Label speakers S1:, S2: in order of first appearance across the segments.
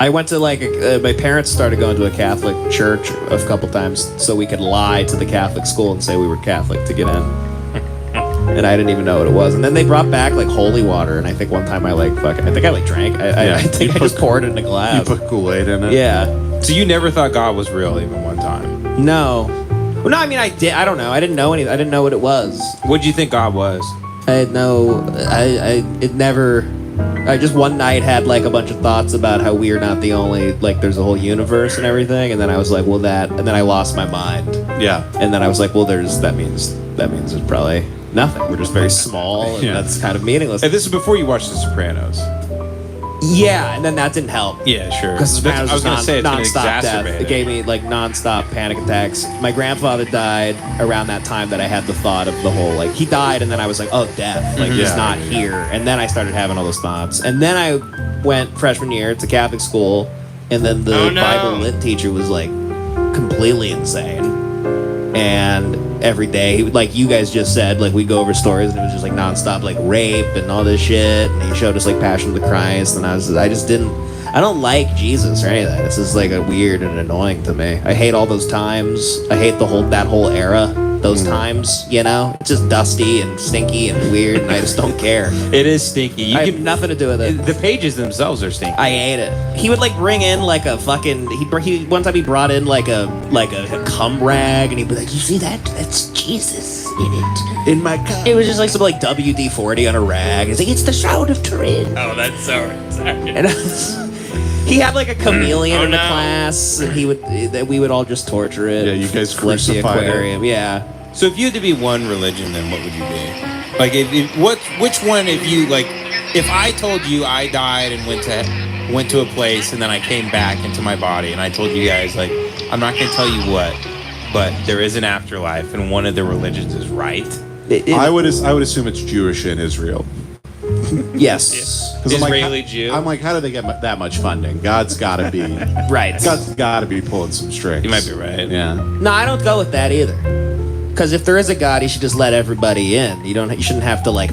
S1: I went to like my parents started going to a Catholic church a couple times so we could lie to the Catholic school and say we were Catholic to get in. And I didn't even know what it was. And then they brought back like holy water, and I think one time I think I drank. I think I just poured it in a glass.
S2: You put Kool-Aid in it?
S1: Yeah.
S3: So you never thought God was real even one time?
S1: No. Well, no, I mean I did. I don't know. I didn't know anything. I didn't know what it was.
S3: What did you think God was?
S1: I had no. It never. I just one night had like a bunch of thoughts about how we're not the only, like there's a whole universe and everything, and then I was like, well that, and then I lost my mind.
S2: Yeah.
S1: And then I was like, well that means there's probably nothing. We're just very small, and that's kind of meaningless.
S3: And this is before you watched The Sopranos.
S1: Yeah, and then that didn't help.
S3: Yeah, sure.
S1: Because
S3: I was going to say it's going to
S1: nonstop death.
S3: exacerbate
S1: It gave me like nonstop panic attacks. My grandfather died around that time that I had the thought of the whole like he died, and then I was like, oh, death, like he's not here. And then I started having all those thoughts. And then I went freshman year to Catholic school, and then the Bible lit teacher was like completely insane. And every day, he would, like you guys just said, like we'd go over stories, and it was just like nonstop, like rape and all this shit. And he showed us like Passion of the Christ, and I don't like Jesus or any of that. It's just like a weird and annoying to me. I hate all those times. I hate that whole era. Those times, you know, it's just dusty and stinky and weird, and I just don't care.
S3: It is stinky.
S1: I have nothing to do with it.
S3: The pages themselves are stinky.
S1: I hate it. He would like bring in like a fucking. He one time he brought in like a cum rag, and he'd be like, "You see that? That's Jesus in it in my cum." It was just like some like WD-40 on a rag. He's like, "It's the Shroud of Turin."
S3: Oh, that's so sorry.
S1: And he had like a chameleon in the class, and we would all just torture it.
S2: Yeah, you guys
S1: flip the
S2: crucified
S1: aquarium. Yeah.
S3: So if you had to be one religion, then what would you be? Like, which one? If I told you I died and went to a place, and then I came back into my body, and I told you guys, like, I'm not going to tell you what, but there is an afterlife, and one of the religions is right.
S2: I would assume it's Jewish in Israel.
S1: Yes.
S3: Israeli Jew.
S2: I'm like, how do they get that much funding? God's got to be
S1: Right.
S2: God's got to be pulling some strings.
S3: You might be right.
S2: Yeah.
S1: No, I don't go with that either. Because if there is a God, he should just let everybody in. You shouldn't have to like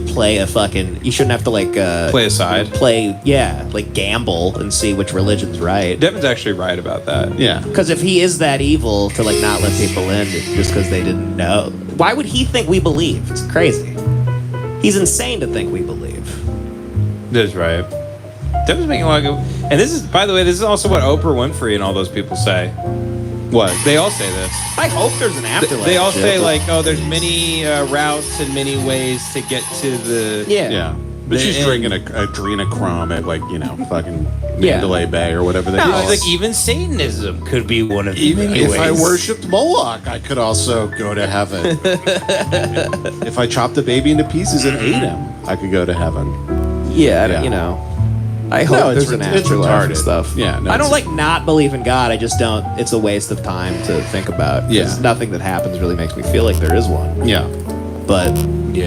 S1: play a fucking. You shouldn't have to like
S3: play a side.
S1: Like gamble and see which religion's right.
S3: Devin's actually right about that.
S2: Yeah.
S1: Because if he is that evil to like not let people in just because they didn't know, why would he think we believe? It's crazy. He's insane to think we believe.
S3: That's right. Devin's making a lot of good. And this is, by the way, this is also what Oprah Winfrey and all those people say. What? They all say this.
S1: I hope there's an afterlife.
S3: They all say like, oh, there's many routes and many ways to get to the.
S2: Yeah. But she's drinking adrenochrome at like, fucking Mandalay Bay or whatever they call it.
S3: Like even Satanism could be one of the
S2: Even
S3: many
S2: if
S3: ways.
S2: I worshipped Moloch, I could also go to heaven. If I chopped a baby into pieces and ate him, I could go to heaven.
S1: I hope there's an
S2: it's
S1: afterlife and
S2: retarded.
S1: stuff.
S2: Yeah, no,
S1: I don't like not believe in God. I just don't. It's a waste of time to think about.
S2: Yeah.
S1: Nothing that happens really makes me feel like there is one.
S2: Yeah.
S1: But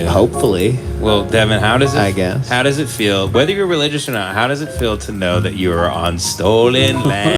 S1: hopefully.
S3: Well, Devin, how does it feel, whether you're religious or not, how does it feel to know that you are on stolen land?